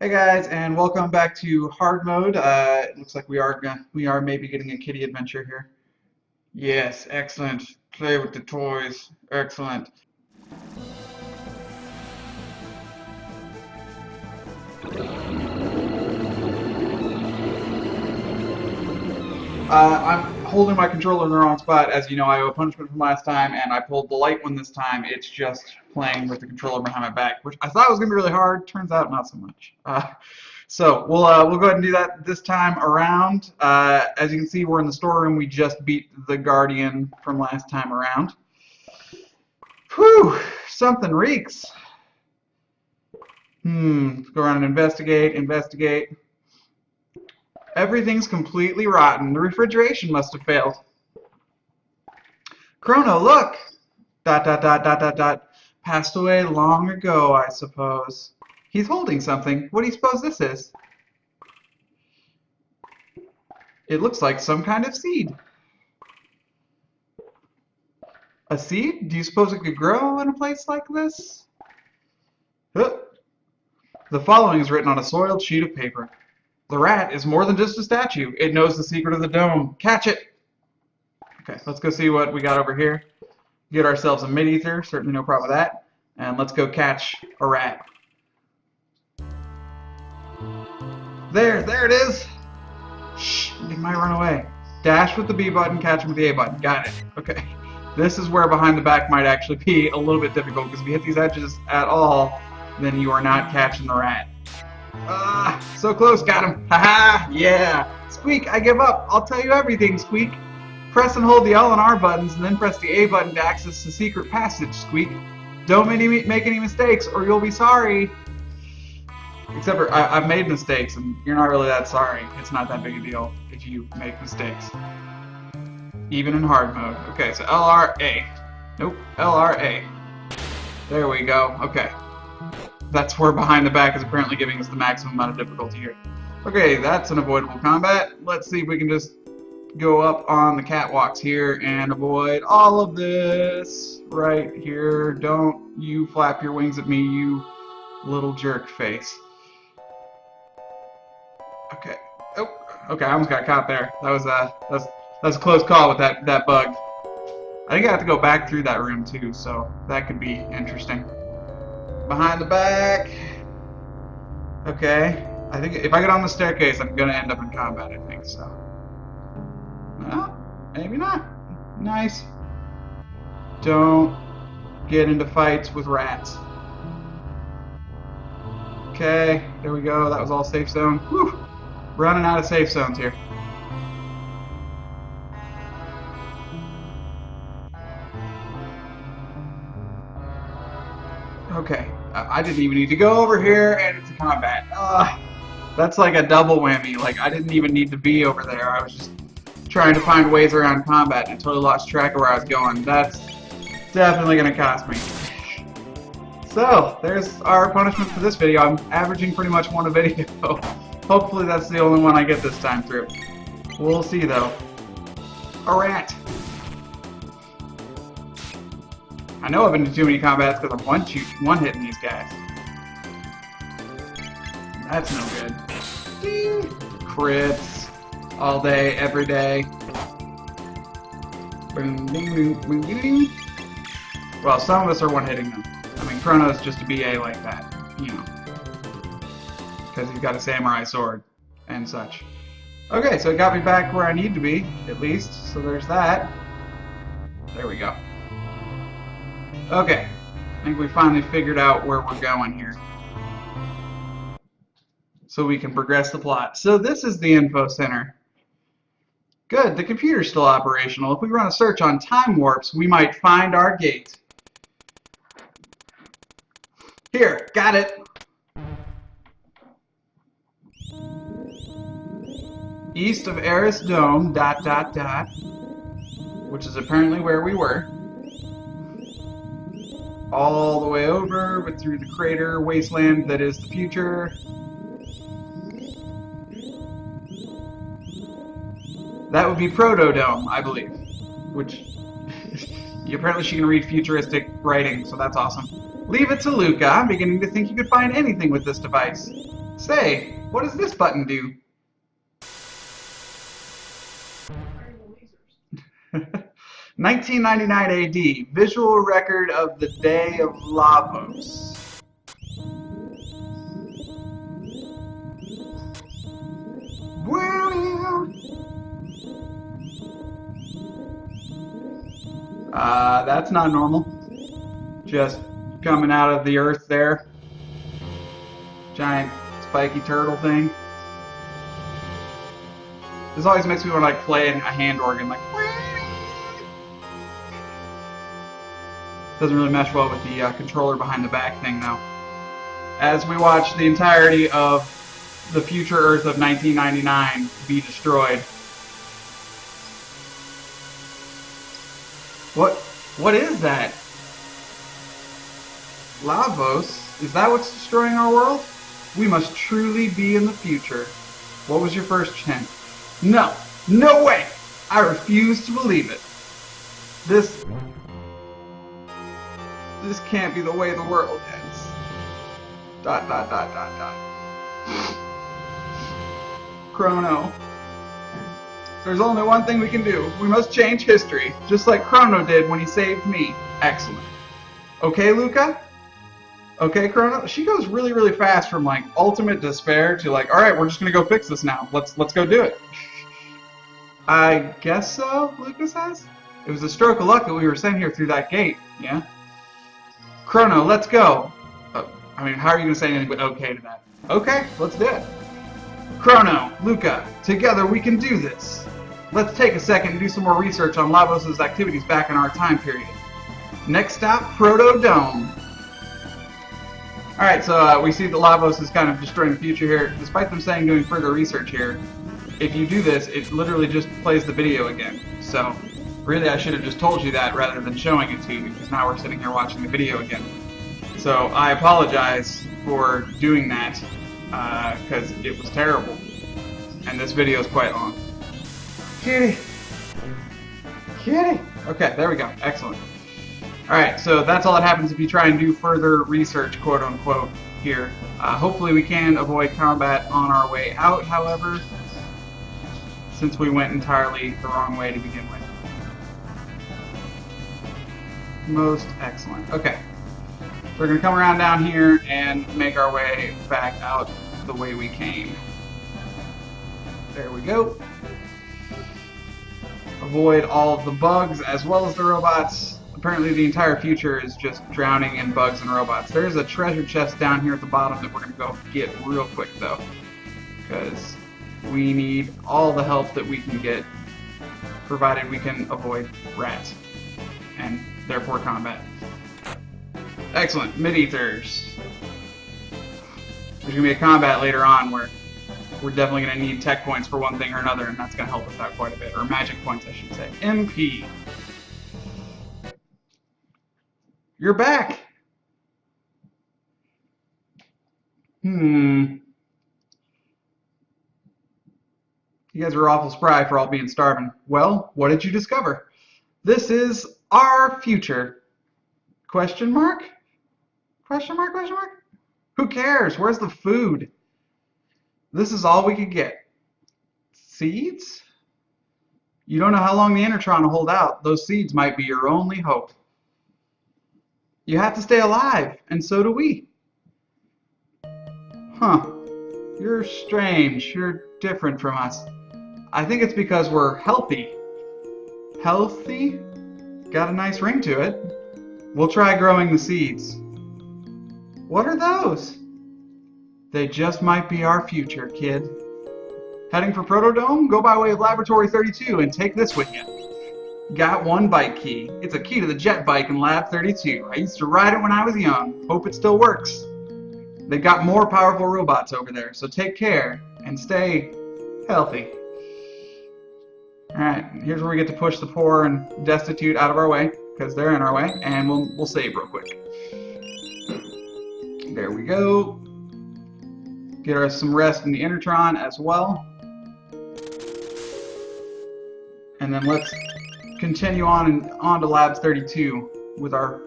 Hey guys, and welcome back to hard mode. It looks like we are maybe getting a kitty adventure here. Yes, excellent. Play with the toys. Excellent. I'm holding my controller in the wrong spot. As you know, I owe a punishment from last time, and I pulled the light one this time. It's just playing with the controller behind my back, which I thought was gonna be really hard. Turns out, not so much. So we'll go ahead and do that this time around. As you can see, we're in the storeroom. We just beat the Guardian from last time around. Whew, something reeks. Let's go around and investigate. Everything's completely rotten. The refrigeration must have failed. Chrono, look! ... Passed away long ago, I suppose. He's holding something. What do you suppose this is? It looks like some kind of seed. A seed? Do you suppose it could grow in a place like this? Huh. The following is written on a soiled sheet of paper. The rat is more than just a statue. It knows the secret of the dome. Catch it! Okay, let's go see what we got over here. Get ourselves a mid-ether. Certainly no problem with that. And let's go catch a rat. There it is! Shh, it might run away. Dash with the B button, catch him with the A button. Got it. Okay. This is where behind the back might actually be a little bit difficult, because if you hit these edges at all, then you are not catching the rat. So close, got him. Haha, yeah. Squeak, I give up. I'll tell you everything, Squeak. Press and hold the L and R buttons, and then press the A button to access the secret passage, Squeak. Don't make any mistakes, or you'll be sorry. Except for, I've made mistakes, and you're not really that sorry. It's not that big a deal if you make mistakes. Even in hard mode. Okay, so LRA. Nope, LRA. There we go. Okay. That's where behind the back is apparently giving us the maximum amount of difficulty here. Okay, that's an avoidable combat. Let's see if we can just go up on the catwalks here and avoid all of this right here. Don't you flap your wings at me, you little jerk face. Okay. Oh, okay, I almost got caught there. That was a close call with that bug. I think I have to go back through that room too, so that could be interesting. Behind the back. Okay. I think if I get on the staircase, I'm gonna end up in combat, I think so. Well, maybe not. Nice. Don't get into fights with rats. Okay, there we go. That was all safe zone. Whew. Running out of safe zones here. Okay, I didn't even need to go over here, and it's a combat. That's like a double whammy. Like, I didn't even need to be over there. I was just trying to find ways around combat, and I totally lost track of where I was going. That's definitely going to cost me. So, there's our punishment for this video. I'm averaging pretty much one a video. Hopefully that's the only one I get this time through. We'll see, though. A rat. I know I've been in too many combats because I'm one-hitting these guys. That's no good. Ding. Crits. All day, every day. Boom, ding, ding, boom, ding, ding. Well, some of us are one-hitting them. I mean, Chrono's just a BA like that, you know. Because he's got a samurai sword and such. Okay, so it got me back where I need to be, at least. So there's that. There we go. Okay, I think we finally figured out where we're going here. So we can progress the plot. So this is the info center. Good, the computer's still operational. If we run a search on time warps, we might find our gate. Here, got it. East of Eris Dome, ... which is apparently where we were. All the way over, but through the crater wasteland that is the future. That would be Proto-Dome, I believe. Which, apparently she can read futuristic writing, so that's awesome. Leave it to Luca. I'm beginning to think you could find anything with this device. Say, what does this button do? 1999 AD, visual record of the Day of Lavos. That's not normal. Just coming out of the earth there. Giant spiky turtle thing. This always makes me want to like play a hand organ, like. Doesn't really mesh well with the controller behind the back thing, though. As we watch the entirety of the future Earth of 1999 be destroyed. What is that? Lavos? Is that what's destroying our world? We must truly be in the future. What was your first hint? No. No way! I refuse to believe it. This can't be the way the world ends. ... Chrono. There's only one thing we can do. We must change history, just like Chrono did when he saved me. Excellent. Okay, Luca? Okay, Chrono? She goes really, really fast from like ultimate despair to like, alright, we're just gonna go fix this now. Let's go do it. I guess so, Luca says. It was a stroke of luck that we were sent here through that gate, yeah? Chrono, let's go. I mean, how are you gonna say anything but okay to that? Okay, let's do it. Chrono, Luca, together we can do this. Let's take a second and do some more research on Lavos' activities back in our time period. Next stop, Proto Dome. Alright, so we see that Lavos is kind of destroying the future here. Despite them saying doing further research here, if you do this, it literally just plays the video again. So, really I should have just told you that rather than showing it to you, because now we're sitting here watching the video again. So, I apologize for doing that, because it was terrible. And this video is quite long. Kitty! Kitty! Okay, there we go. Excellent. Alright, so that's all that happens if you try and do further research, quote-unquote, here. Hopefully we can avoid combat on our way out, however, since we went entirely the wrong way to begin with. Most excellent. Okay. So we're going to come around down here and make our way back out the way we came. There we go. Avoid all of the bugs as well as the robots. Apparently the entire future is just drowning in bugs and robots. There's a treasure chest down here at the bottom that we're going to go get real quick though, because we need all the help that we can get, provided we can avoid rats and therefore combat. Excellent. Mid-ethers. There's going to be a combat later on where we're definitely going to need tech points for one thing or another, and that's going to help us out quite a bit. Or magic points, I should say. MP. You're back! You guys are awful spry for all being starving. Well, what did you discover? This is our future. Question mark? Question mark, question mark? Who cares? Where's the food? This is all we could get. Seeds? You don't know how long the Intertron will hold out. Those seeds might be your only hope. You have to stay alive, and so do we. Huh. You're strange. You're different from us. I think it's because we're healthy. Healthy? Got a nice ring to it. We'll try growing the seeds. What are those? They just might be our future, kid. Heading for Protodome? Go by way of Laboratory 32 and take this with you. Got one bike key. It's a key to the jet bike in Lab 32. I used to ride it when I was young. Hope it still works. They've got more powerful robots over there, so take care and stay healthy. Alright, here's where we get to push the poor and destitute out of our way, because they're in our way, and we'll save real quick. There we go. Get us some rest in the Intertron as well. And then let's continue on to Labs 32 with our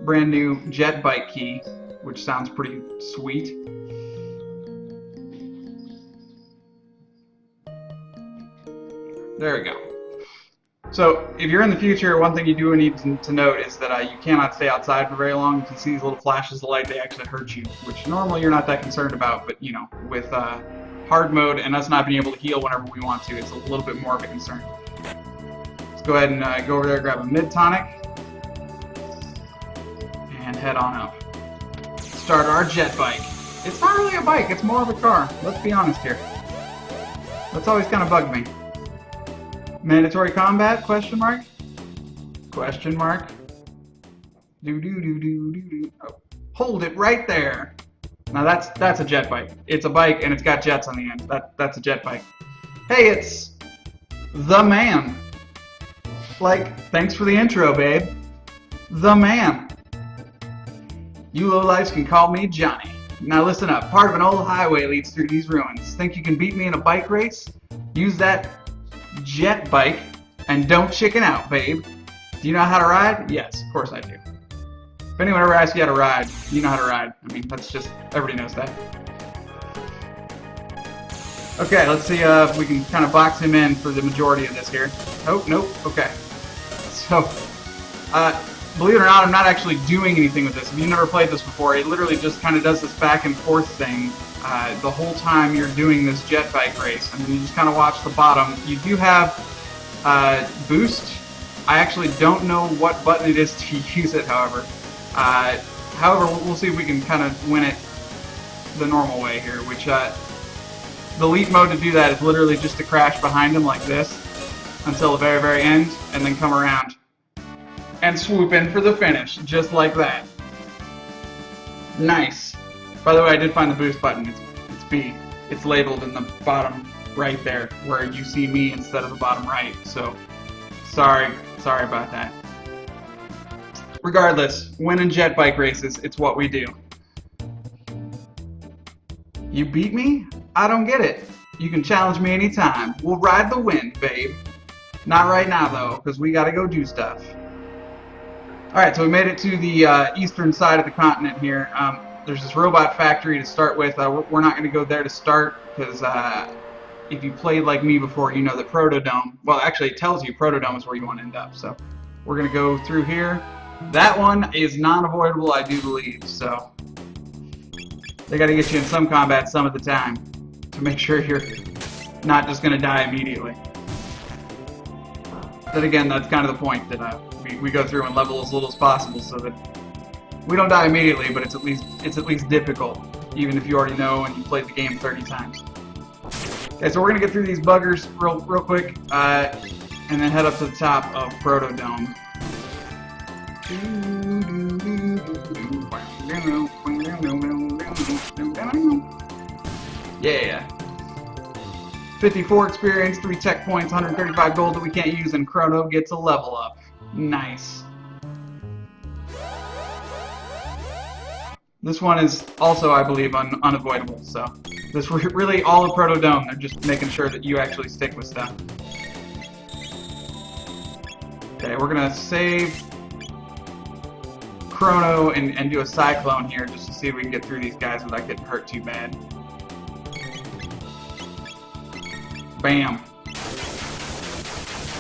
brand new jet bike key, which sounds pretty sweet. There we go. So, if you're in the future, one thing you do need to note is that you cannot stay outside for very long. If you see these little flashes of light, they actually hurt you, which normally you're not that concerned about, but, you know, with hard mode and us not being able to heal whenever we want to, it's a little bit more of a concern. Let's go ahead and go over there, grab a mid-tonic, and head on up. Start our jet bike. It's not really a bike, it's more of a car. Let's be honest here. That's always kind of bugged me. Mandatory combat? Question mark? Question mark? Oh. Hold it right there. Now that's a jet bike. It's a bike and it's got jets on the end. That's a jet bike. Hey, it's the man. Like, thanks for the intro, babe. The man. You lowlifes can call me Johnny. Now listen up. Part of an old highway leads through these ruins. Think you can beat me in a bike race? Use that jet bike and don't chicken out, babe. Do you know how to ride? Yes, of course I do. If anyone ever asks you how to ride, you know how to ride. I mean, that's just, everybody knows that. Okay, let's see if we can kind of box him in for the majority of this here. Oh, nope, okay. So, believe it or not, I'm not actually doing anything with this. If you've never played this before, it literally just kind of does this back and forth thing the whole time you're doing this jet bike race. I mean, you just kind of watch the bottom. You do have boost. I actually don't know what button it is to use it, however. However, we'll see if we can kind of win it the normal way here, which the leap mode to do that is literally just to crash behind him like this until the very, very end, and then come around and swoop in for the finish, just like that. Nice. By the way, I did find the boost button. It's B. It's labeled in the bottom right there, where you see me instead of the bottom right. So, sorry about that. Regardless, winning jet bike races, it's what we do. You beat me? I don't get it. You can challenge me anytime. We'll ride the wind, babe. Not right now, though, because we gotta go do stuff. Alright, so we made it to the eastern side of the continent here. There's this robot factory to start with. We're not going to go there to start, because if you played like me before, you know that Protodome, well, actually it tells you Protodome is where you want to end up. So we're going to go through here. That one is non-avoidable, I do believe, so they got to get you in some combat some of the time to make sure you're not just going to die immediately. But again, that's kind of the point, that we go through and level as little as possible so that we don't die immediately, but it's at least difficult, even if you already know and you played the game 30 times. Okay, so we're gonna get through these buggers real quick, and then head up to the top of Protodome. Yeah. 54 experience, 3 tech points, 135 gold that we can't use, and Chrono gets a level up. Nice. This one is also, I believe, unavoidable, so this really all of Protodome. They're just making sure that you actually stick with stuff. Okay, we're gonna save Chrono and do a cyclone here just to see if we can get through these guys without getting hurt too bad. Bam.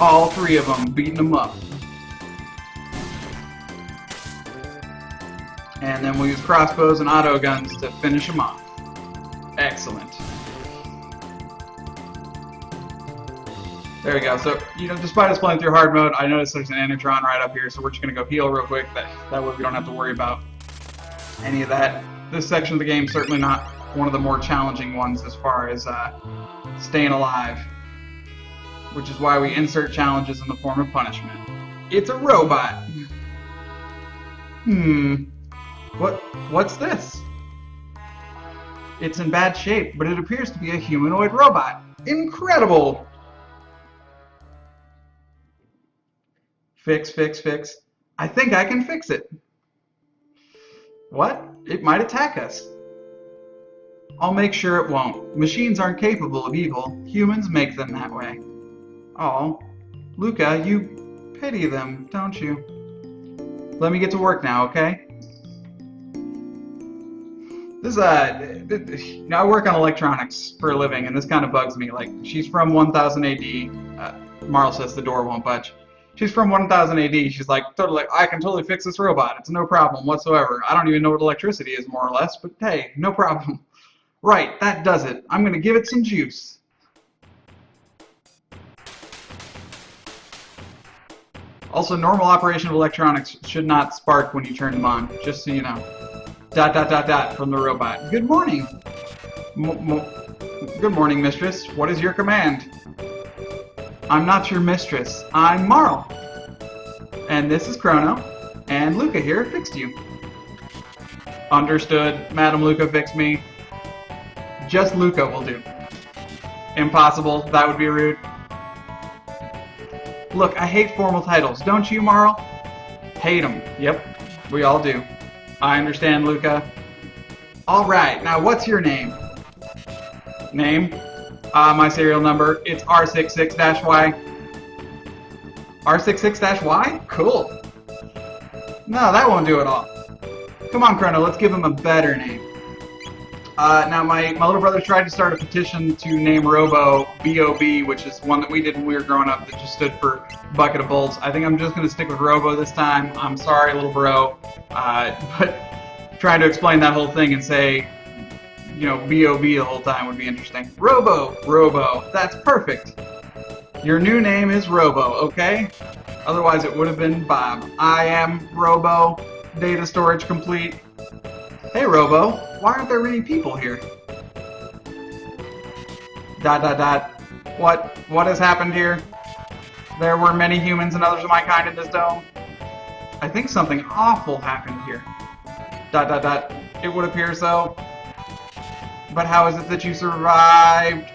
All 3 of them, beating them up. And then we'll use crossbows and auto guns to finish them off. Excellent. There we go. So, you know, despite us playing through hard mode, I noticed there's an Enertron right up here, so we're just going to go heal real quick. That way we don't have to worry about any of that. This section of the game is certainly not one of the more challenging ones as far as staying alive, which is why we insert challenges in the form of punishment. It's a robot. What's this? It's in bad shape, but it appears to be a humanoid robot. Incredible! Fix. I think I can fix it. What? It might attack us. I'll make sure it won't. Machines aren't capable of evil. Humans make them that way. Oh, Luca, you pity them, don't you? Let me get to work now, okay? This I work on electronics for a living, and this kind of bugs me. Like, she's from 1000 AD. Marl says the door won't budge. She's from 1000 AD. She's like, totally, I can totally fix this robot. It's no problem whatsoever. I don't even know what electricity is, more or less, but hey, no problem. Right, that does it. I'm going to give it some juice. Also, normal operation of electronics should not spark when you turn them on, just so you know. ... from the robot. Good morning. Good morning, mistress. What is your command? I'm not your mistress. I'm Marl. And this is Chrono. And Luca here fixed you. Understood. Madam Luca fixed me. Just Luca will do. Impossible. That would be rude. Look, I hate formal titles. Don't you, Marl? Hate them. Yep. We all do. I understand, Luca. Alright, now what's your name? Name? My serial number. It's R66-Y. R66-Y? Cool. No, that won't do it all. Come on, Chrono, let's give him a better name. Now, my little brother tried to start a petition to name Robo B.O.B., which is one that we did when we were growing up that just stood for Bucket of Bolts. I think I'm just going to stick with Robo this time. I'm sorry, little bro. But trying to explain that whole thing and say, you know, B.O.B. the whole time would be interesting. Robo. That's perfect. Your new name is Robo, okay? Otherwise, it would have been Bob. I am Robo. Data storage complete. Hey, Robo. Why aren't there many people here? ... What has happened here? There were many humans and others of my kind in this dome. I think something awful happened here. ... It would appear so. But how is it that you survived?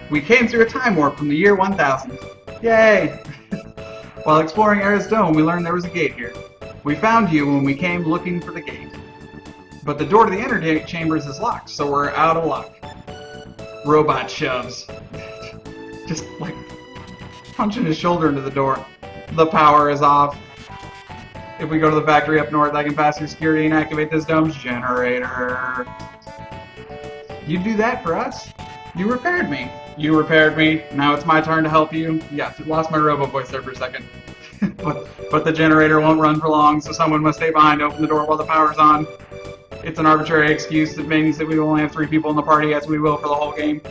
We came through a time warp from the year 1000. Yay! While exploring Era's dome, we learned there was a gate here. We found you when we came looking for the gate. But the door to the inner chambers is locked, so we're out of luck. Robot shoves. Just like punching his shoulder into the door. The power is off. If we go to the factory up north, I can pass through security and activate this dome's generator. You do that for us? You repaired me. You repaired me. Now it's my turn to help you. Yeah, lost my robo voice there for a second. but the generator won't run for long, so someone must stay behind to open the door while the power's on. It's an arbitrary excuse that means that we will only have 3 people in the party, as we will for the whole game.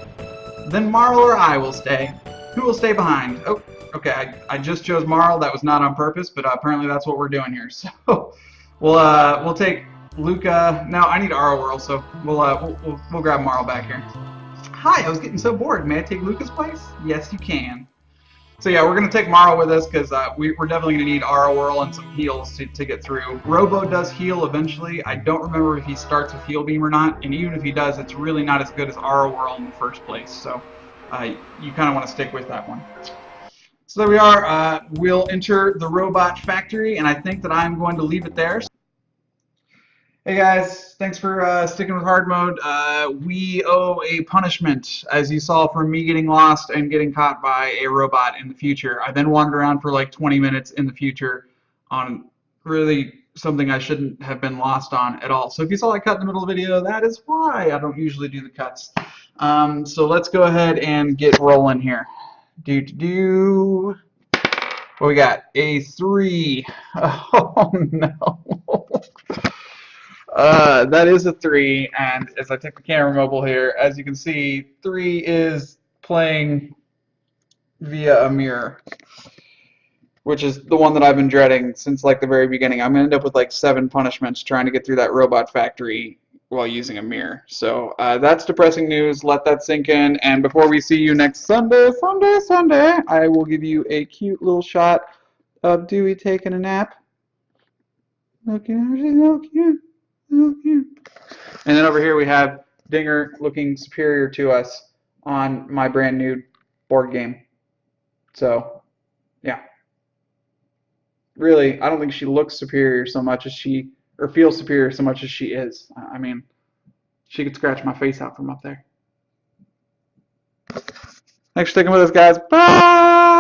Then Marl or I will stay. Who will stay behind? Oh, okay, I just chose Marl. That was not on purpose, but apparently that's what we're doing here. So we'll take Luca. No, I need Whirl, so we'll grab Marl back here. Hi, I was getting so bored. May I take Luca's place? Yes, you can. So yeah, we're going to take Marl with us because we're definitely going to need Whirl and some heals to get through. Robo does heal eventually. I don't remember if he starts with Heal Beam or not, and even if he does, it's really not as good as Whirl in the first place. So you kind of want to stick with that one. So there we are. We'll enter the robot factory, and I think that I'm going to leave it there. Hey guys, thanks for sticking with hard mode. We owe a punishment, as you saw from me getting lost and getting caught by a robot in the future. I then wandered around for like 20 minutes in the future on really something I shouldn't have been lost on at all. So if you saw that cut in the middle of the video, that is why I don't usually do the cuts. So let's go ahead and get rolling here. What we got? A 3. Oh no. That is a 3, and as I take the camera mobile here, as you can see, 3 is playing via a mirror, which is the one that I've been dreading since like the very beginning. I'm going to end up with like 7 punishments trying to get through that robot factory while using a mirror. So that's depressing news. Let that sink in, and before we see you next Sunday, I will give you a cute little shot of Dewey taking a nap. Looking. And then over here we have Dinger looking superior to us on my brand new board game. So, yeah. Really, I don't think she looks superior so much as or feels superior so much as she is. I mean, she could scratch my face out from up there. Thanks for sticking with us, guys. Bye!